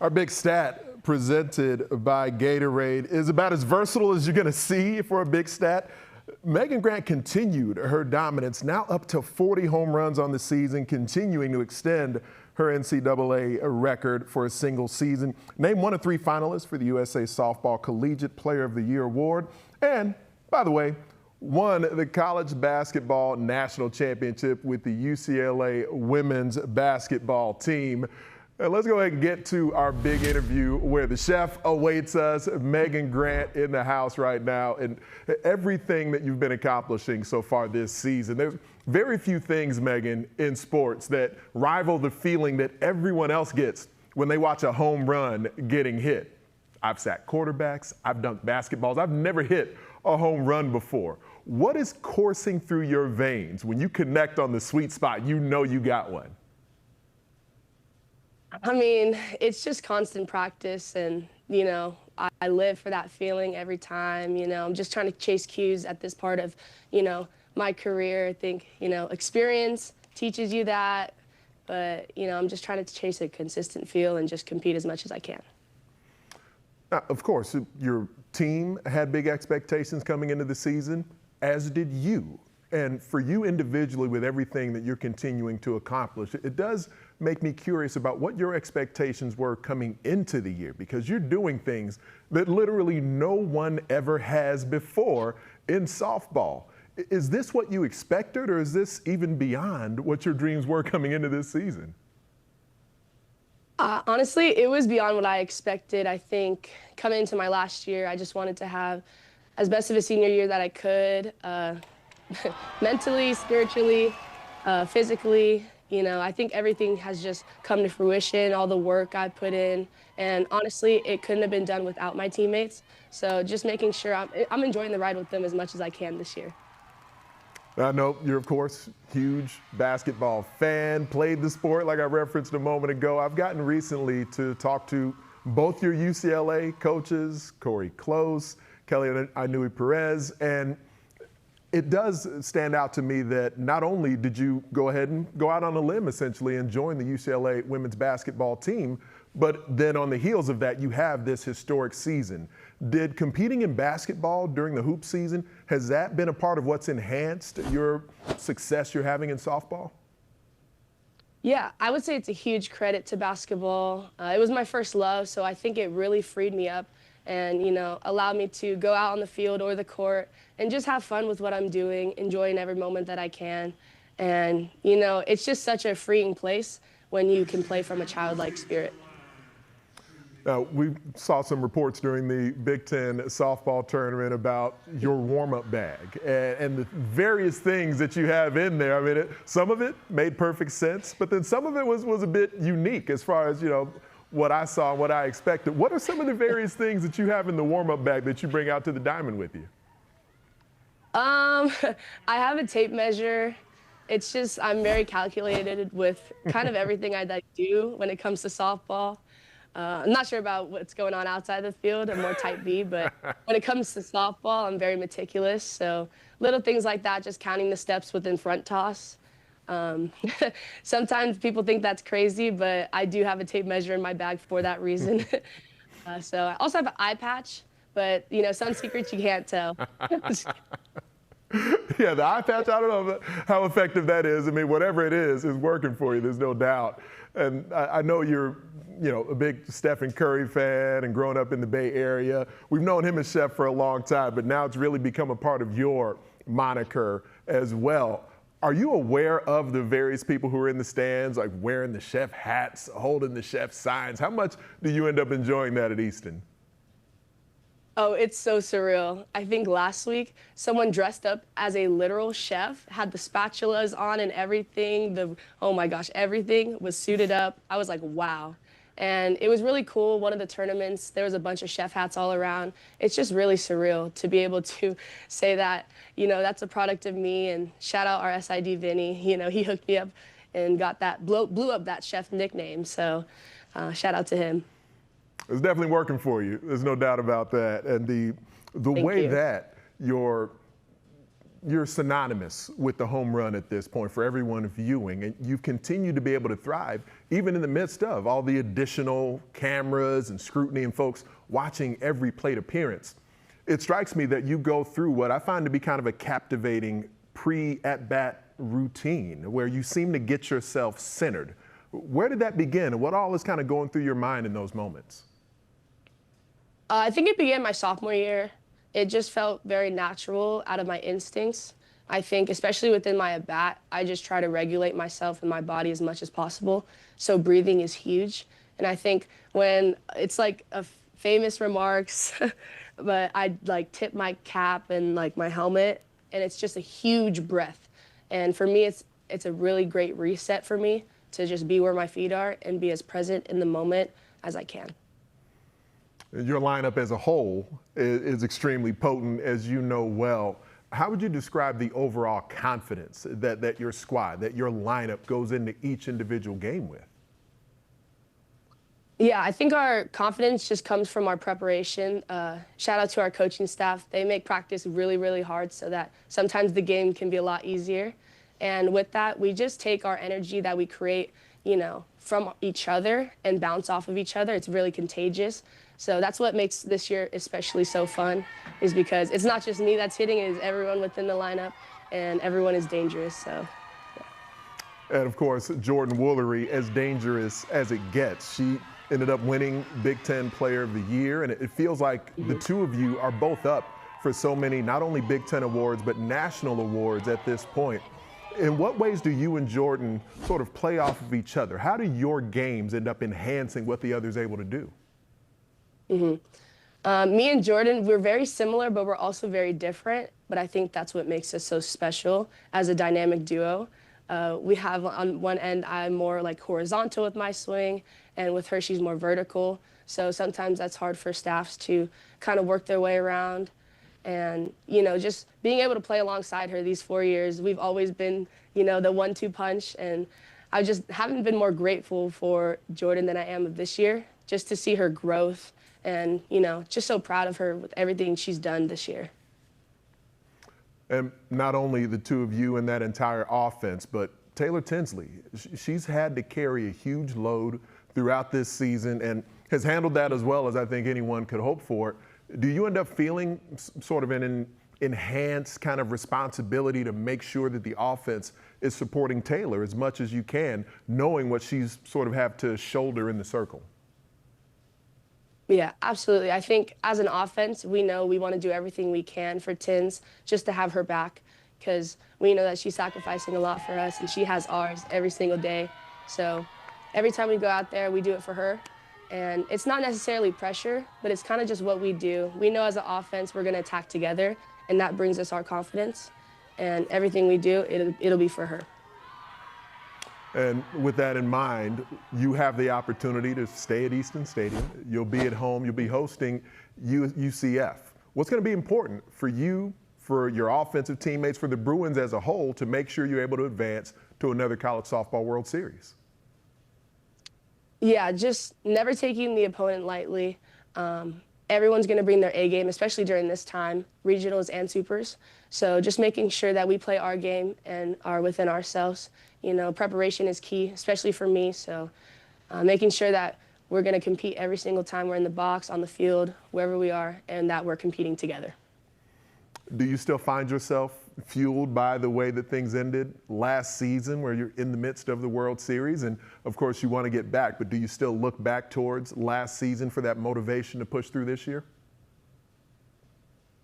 Our big stat presented by Gatorade is about as versatile as you're going to see for a big stat. Megan Grant continued her dominance, now up to 40 home runs on the season, continuing to extend her NCAA record for a single season. Named one of 3 finalists for the USA Softball Collegiate Player of the Year award. And, by the way, won the college basketball national championship with the UCLA women's basketball team. Let's go ahead and get to our big interview where the chef awaits us, Megan Grant in the house right now, and everything that you've been accomplishing so far this season. There's very few things, Megan, in sports that rival the feeling that everyone else gets when they watch a home run getting hit. I've sacked quarterbacks, I've dunked basketballs, I've never hit a home run before. What is coursing through your veins when you connect on the sweet spot, you know you got one? I mean, it's just constant practice, and, I live for that feeling every time. I'm just trying to chase cues at this part of, my career. I think, experience teaches you that, but, I'm just trying to chase a consistent feel and just compete as much as I can. Of course, your team had big expectations coming into the season, as did you. And for you individually, with everything that you're continuing to accomplish, it does make me curious about what your expectations were coming into the year, because you're doing things that literally no one ever has before in softball. Is this what you expected, or is this even beyond what your dreams were coming into this season? Honestly, it was beyond what I expected. I think coming into my last year, I just wanted to have as best of a senior year that I could. Mentally, spiritually, physically, I think everything has just come to fruition, all the work I put in, and honestly, it couldn't have been done without my teammates. So just making sure I'm enjoying the ride with them as much as I can this year. I know you're, of course, huge basketball fan, played the sport like I referenced a moment ago. I've gotten recently to talk to both your UCLA coaches, Corey Close, Kelly Inouye-Perez, and it does stand out to me that not only did you go ahead and go out on a limb essentially and join the UCLA women's basketball team, but then on the heels of that, you have this historic season. Did competing in basketball during the hoop season, has that been a part of what's enhanced your success you're having in softball? Yeah, I would say it's a huge credit to basketball. It was my first love, so I think it really freed me up and, allowed me to go out on the field or the court and just have fun with what I'm doing, enjoying every moment that I can. And, it's just such a freeing place when you can play from a childlike spirit. Now, we saw some reports during the Big Ten softball tournament about your warm-up bag and the various things that you have in there. I mean, some of it made perfect sense, but then some of it was a bit unique as far as, what I saw and what I expected. What are some of the various things that you have in the warm-up bag that you bring out to the diamond with you? I have a tape measure. It's just I'm very calculated with kind of everything I do when it comes to softball. I'm not sure about what's going on outside the field. I'm more type B, but when it comes to softball, I'm very meticulous. So little things like that, just counting the steps within front toss. Sometimes people think that's crazy, but I do have a tape measure in my bag for that reason. So I also have an eye patch, but some secrets you can't tell. Yeah, the eye patch, I don't know how effective that is. I mean, whatever it is working for you, there's no doubt. And I know you're, a big Stephen Curry fan and growing up in the Bay Area. We've known him as Chef for a long time, but now it's really become a part of your moniker as well. Are you aware of the various people who are in the stands, like wearing the chef hats, holding the chef signs? How much do you end up enjoying that at Easton? Oh, it's so surreal. I think last week, someone dressed up as a literal chef, had the spatulas on and everything. Oh my gosh, everything was suited up. I was like, wow. And it was really cool. One of the tournaments, there was a bunch of chef hats all around. It's just really surreal to be able to say that, that's a product of me. And shout out our SID Vinny. He hooked me up and got that, blew up that chef nickname. So shout out to him. It's definitely working for you. There's no doubt about that. And the way that your you're synonymous with the home run at this point for everyone viewing, and you've continued to be able to thrive even in the midst of all the additional cameras and scrutiny and folks watching every plate appearance. It strikes me that you go through what I find to be kind of a captivating pre-at-bat routine where you seem to get yourself centered. Where did that begin, and what all is kind of going through your mind in those moments? I think it began my sophomore year. It just felt very natural out of my instincts. I think, especially within my at-bat, I just try to regulate myself and my body as much as possible. So breathing is huge. And I think when it's like a famous remarks, but I like tip my cap and like my helmet, and it's just a huge breath. And for me, it's a really great reset for me to just be where my feet are and be as present in the moment as I can. Your lineup as a whole is extremely potent, as you know well. How would you describe the overall confidence that your squad, that your lineup goes into each individual game with? Yeah, I think our confidence just comes from our preparation. Shout out to our coaching staff. They make practice really, really hard so that sometimes the game can be a lot easier. And with that, we just take our energy that we create, from each other and bounce off of each other. It's really contagious. So that's what makes this year especially so fun, is because it's not just me that's hitting, it's everyone within the lineup, and everyone is dangerous. So. And of course, Jordan Woolery, as dangerous as it gets. She ended up winning Big Ten Player of the Year, and it feels like the two of you are both up for so many, not only Big Ten awards, but national awards at this point. In what ways do you and Jordan sort of play off of each other? How do your games end up enhancing what the other's able to do? Me and Jordan, we're very similar, but we're also very different. But I think that's what makes us so special as a dynamic duo. We have on one end, I'm more like horizontal with my swing, and with her, she's more vertical. So sometimes that's hard for staffs to kind of work their way around. And, just being able to play alongside her these 4 years, we've always been, the 1-2 punch. And I just haven't been more grateful for Jordan than I am of this year, just to see her growth and, just so proud of her with everything she's done this year. And not only the two of you in that entire offense, but Taylor Tinsley, she's had to carry a huge load throughout this season and has handled that as well as I think anyone could hope for. Do you end up feeling sort of an enhanced kind of responsibility to make sure that the offense is supporting Taylor as much as you can, knowing what she's sort of have to shoulder in the circle? Yeah, absolutely. I think as an offense, we know we want to do everything we can for Tins just to have her back, because we know that she's sacrificing a lot for us and she has ours every single day. So every time we go out there, we do it for her. And it's not necessarily pressure, but it's kind of just what we do. We know as an offense, we're going to attack together, and that brings us our confidence. And everything we do, it'll be for her. And with that in mind, you have the opportunity to stay at Easton Stadium. You'll be at home. You'll be hosting UCF. What's going to be important for you, for your offensive teammates, for the Bruins as a whole, to make sure you're able to advance to another college softball World Series? Yeah, just never taking the opponent lightly. Everyone's going to bring their A game, especially during this time, regionals and supers. So just making sure that we play our game and are within ourselves. Preparation is key, especially for me. So making sure that we're going to compete every single time we're in the box, on the field, wherever we are, and that we're competing together. Do you still find yourself fueled by the way that things ended last season, where you're in the midst of the World Series? And of course, you want to get back, but do you still look back towards last season for that motivation to push through this year?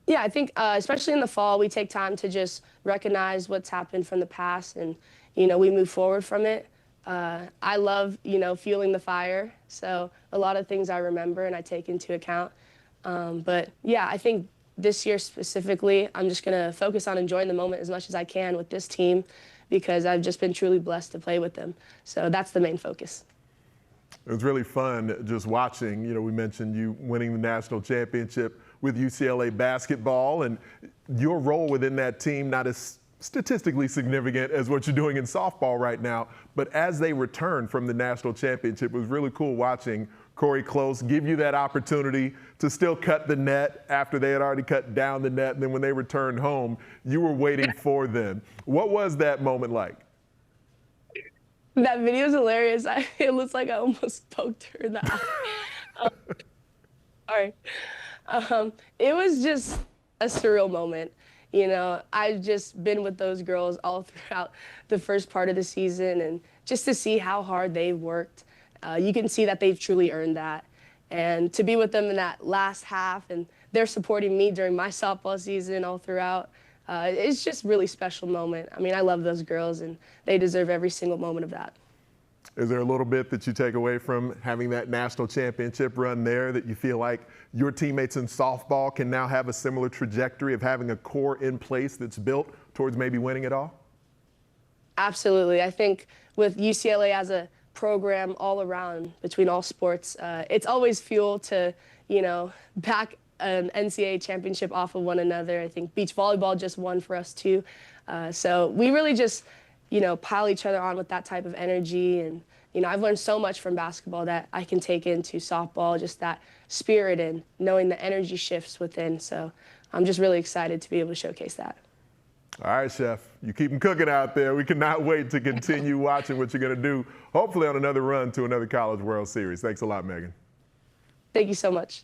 Yeah, I think especially in the fall, we take time to just recognize what's happened from the past, and, we move forward from it. I love, fueling the fire. So a lot of things I remember and I take into account. But yeah, I think this year specifically, I'm just going to focus on enjoying the moment as much as I can with this team, because I've just been truly blessed to play with them. So that's the main focus. It was really fun just watching. We mentioned you winning the national championship with UCLA basketball, and your role within that team, not as statistically significant as what you're doing in softball right now, but as they returned from the national championship, it was really cool watching Corey Close, give you that opportunity to still cut the net after they had already cut down the net. And then when they returned home, you were waiting for them. What was that moment like? That video is hilarious. It looks like I almost poked her in the eye. Sorry. It was just a surreal moment. You know, I've just been with those girls all throughout the first part of the season, and just to see how hard they've worked, you can see that they've truly earned that. And to be with them in that last half, and they're supporting me during my softball season all throughout, it's just a really special moment. I mean, I love those girls, and they deserve every single moment of that. Is there a little bit that you take away from having that national championship run there that you feel like your teammates in softball can now have a similar trajectory of having a core in place that's built towards maybe winning it all? Absolutely. I think with UCLA as a program all around between all sports, it's always fuel to, you know, back an NCAA championship off of one another. I think beach volleyball just won for us too. So we really just, you know, pile each other on with that type of energy. And, you know, I've learned so much from basketball that I can take into softball, just that spirit and knowing the energy shifts within. So I'm just really excited to be able to showcase that. All right, Chef, you keep them cooking out there. We cannot wait to continue watching what you're going to do, hopefully on another run to another College World Series. Thanks a lot, Megan. Thank you so much.